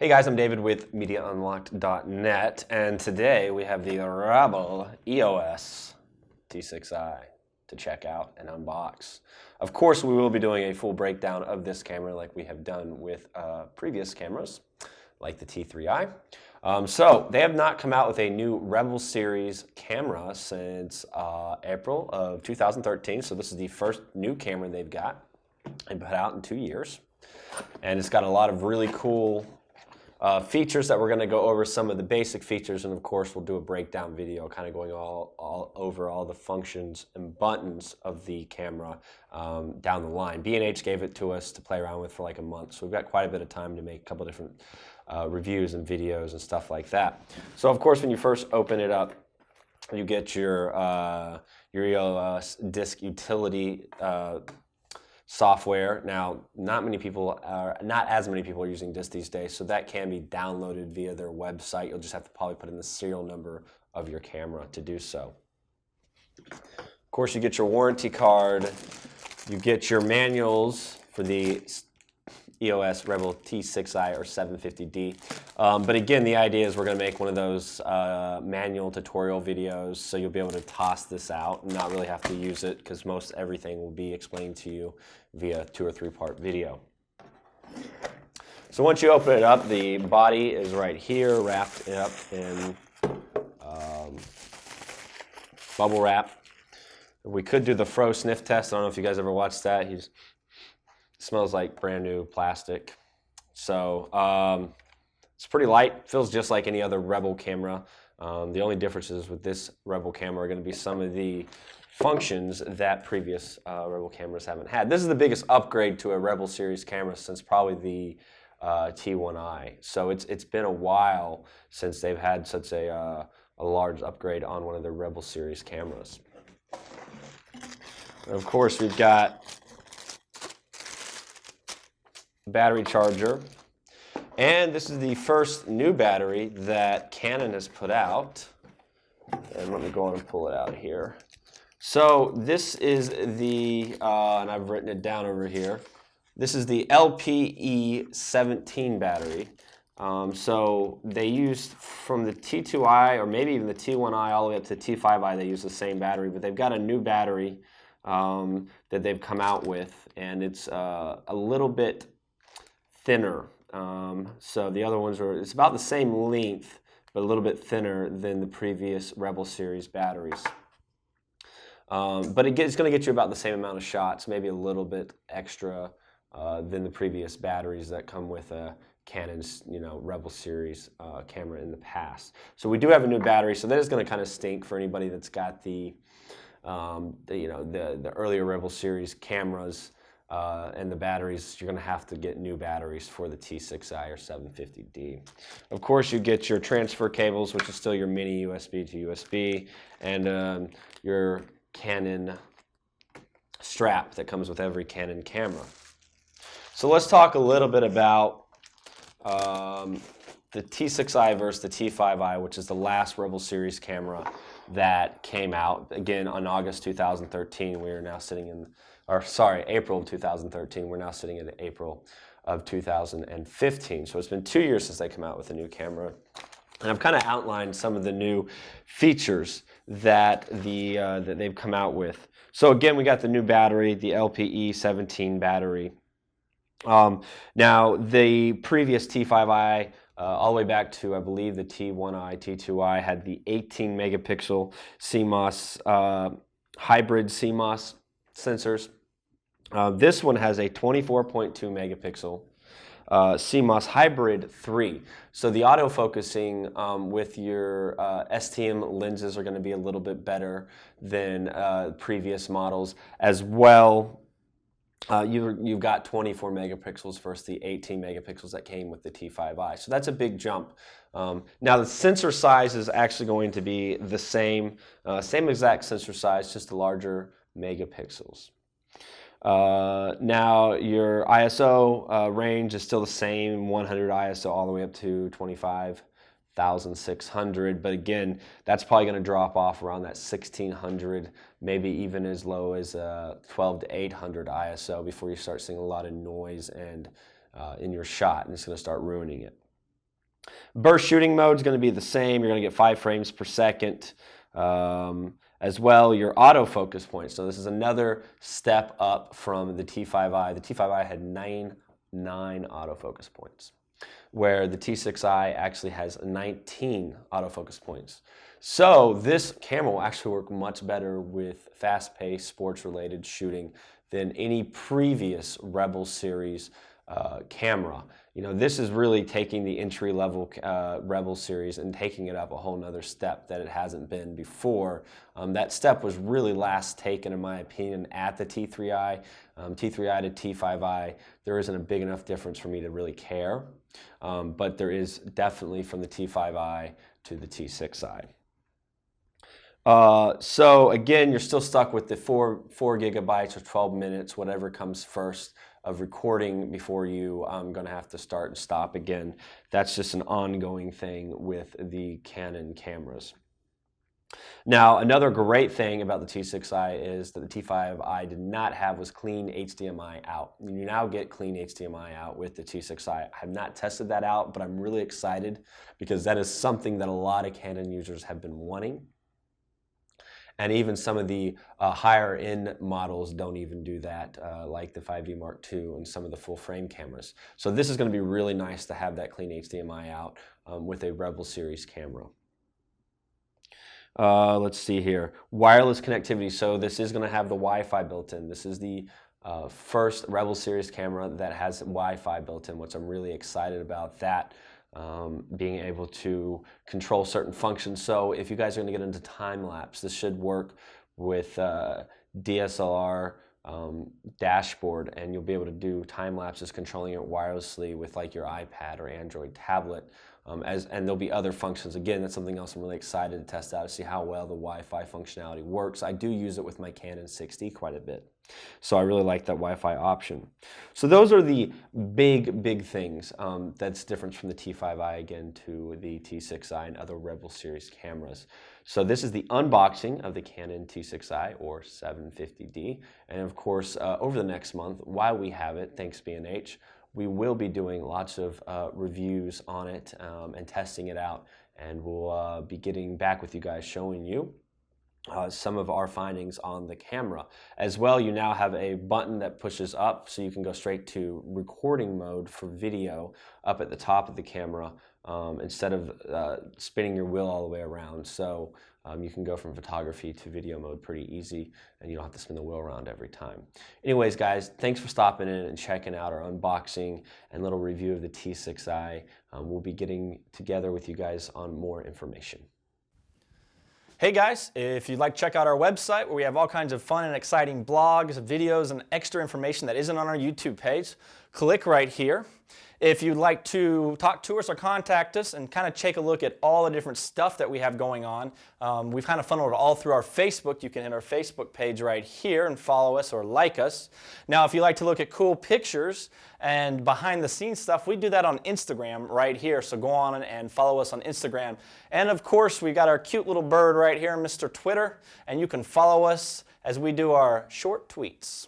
Hey guys, I'm David with MediaUnlocked.net, and today we have the Rebal EOS T6I to check out and unbox. Of course, we will be doing a full breakdown of this camera like we have done with previous cameras, like the T3i. So they have not come out with a new Rebel series camera since April of 2013, so this is the first new camera they've got. They put out in 2 years, and it's got a lot of really cool features that we're going to go over, some of the basic features, and of course we'll do a breakdown video kind of going all over all the functions and buttons of the camera down the line. B&H gave it to us to play around with for like a month, so we've got quite a bit of time to make a couple different reviews and videos and stuff like that. So of course when you first open it up, you get your EOS disk utility software. Now, not as many people are using disk these days, so that can be downloaded via their website. You'll just have to probably put in the serial number of your camera to do so. Of course, you get your warranty card. You get your manuals for the EOS Rebal T6I or 750D. But again, the idea is we're going to make one of those manual tutorial videos, so you'll be able to toss this out and not really have to use it, because most everything will be explained to you via 2 or 3 part video. So once you open it up, the body is right here, wrapped up in bubble wrap. We could do the fro sniff test. I don't know if you guys ever watched that. He smells like brand new plastic. So it's pretty light, feels just like any other Rebel camera. The only differences with this Rebel camera are going to be some of the functions that previous Rebel cameras haven't had. This is the biggest upgrade to a Rebel series camera since probably the T1i. So it's been a while since they've had such a large upgrade on one of their Rebel series cameras. And of course, we've got battery charger, and this is the first new battery that Canon has put out. And let me go on and pull it out here. So this is the and I've written it down over here, this is the LPE17 battery. So they used from the T2i, or maybe even the T1i all the way up to the T5i, they use the same battery, but they've got a new battery that they've come out with, and it's a little bit thinner. So the other ones it's about the same length, but a little bit thinner than the previous Rebel series batteries. But it's going to get you about the same amount of shots, maybe a little bit extra than the previous batteries that come with a Canon's Rebel series camera in the past. So we do have a new battery, so that is going to kind of stink for anybody that's got the earlier Rebel series cameras. And the batteries, you're going to have to get new batteries for the T6i or 750D. Of course, you get your transfer cables, which is still your mini USB to USB, and your Canon strap that comes with every Canon camera. So let's talk a little bit about the T6i versus the T5i, which is the last Rebel series camera that came out. Again, on August 2013, we are now sitting in, April of 2013. We're now sitting in April of 2015. So it's been 2 years since they come out with a new camera. And I've kind of outlined some of the new features that that they've come out with. So again, we got the new battery, the LPE17 battery. Now, the previous T5i, all the way back to, I believe, the T1i, T2i, had the 18 megapixel CMOS, hybrid CMOS sensors. This one has a 24.2 megapixel CMOS hybrid 3. So the autofocusing with your STM lenses are going to be a little bit better than previous models as well. You've got 24 megapixels versus the 18 megapixels that came with the T5i. So that's a big jump. Now the sensor size is actually going to be the same exact sensor size, just the larger megapixels. Now your ISO range is still the same, 100 ISO all the way up to 25,600, but again, that's probably going to drop off around that 1600, maybe even as low as 12 to 800 ISO before you start seeing a lot of noise and in your shot, and it's going to start ruining it. Burst shooting mode is going to be the same. You're going to get 5 frames per second. As well, your autofocus point. So this is another step up from the T5i. The T5i had 9 autofocus points, where the T6i actually has 19 autofocus points. So this camera will actually work much better with fast-paced, sports-related shooting than any previous Rebel series camera. You know, this is really taking the entry-level Rebel series and taking it up a whole nother step that it hasn't been before. That step was really last taken, in my opinion, at the T3i. T3i to T5i, there isn't a big enough difference for me to really care, but there is definitely from the T5i to the T6i. So again, you're still stuck with the 4 gigabytes or 12 minutes, whatever comes first, of recording before you going to have to start and stop again. That's just an ongoing thing with the Canon cameras. Now, another great thing about the T6i is that the T5i did not have was clean HDMI out. You now get clean HDMI out with the T6i. I have not tested that out, but I'm really excited because that is something that a lot of Canon users have been wanting. And even some of the higher end models don't even do that, like the 5D Mark II and some of the full frame cameras. So this is going to be really nice to have that clean HDMI out with a Rebel series camera. Let's see here. Wireless connectivity. So this is going to have the Wi-Fi built in. This is the first Rebel series camera that has Wi-Fi built in, which I'm really excited about that. Being able to control certain functions. So if you guys are going to get into time lapse, this should work with DSLR dashboard, and you'll be able to do time lapses controlling it wirelessly with like your iPad or Android tablet. And there'll be other functions. Again, that's something else I'm really excited to test out to see how well the Wi-Fi functionality works. I do use it with my Canon 6D quite a bit. So I really like that Wi-Fi option. So those are the big things that's different from the T5i again to the T6i and other Rebel series cameras. So this is the unboxing of the Canon T6i or 750D. And of course, over the next month, while we have it, thanks B&H, we will be doing lots of reviews on it and testing it out. And we'll be getting back with you guys showing you some of our findings on the camera. As well, you now have a button that pushes up so you can go straight to recording mode for video up at the top of the camera instead of spinning your wheel all the way around. So you can go from photography to video mode pretty easy, and you don't have to spin the wheel around every time. Anyways, guys, thanks for stopping in and checking out our unboxing and little review of the T6i. We'll be getting together with you guys on more information. Hey guys, if you'd like to check out our website where we have all kinds of fun and exciting blogs, videos, and extra information that isn't on our YouTube page, click right here. If you'd like to talk to us or contact us and kind of take a look at all the different stuff that we have going on, we've kind of funneled it all through our Facebook. You can hit our Facebook page right here and follow us or like us. Now, if you like to look at cool pictures and behind the scenes stuff, we do that on Instagram right here. So go on and follow us on Instagram. And of course, we got our cute little bird right here, Mr. Twitter, and you can follow us as we do our short tweets.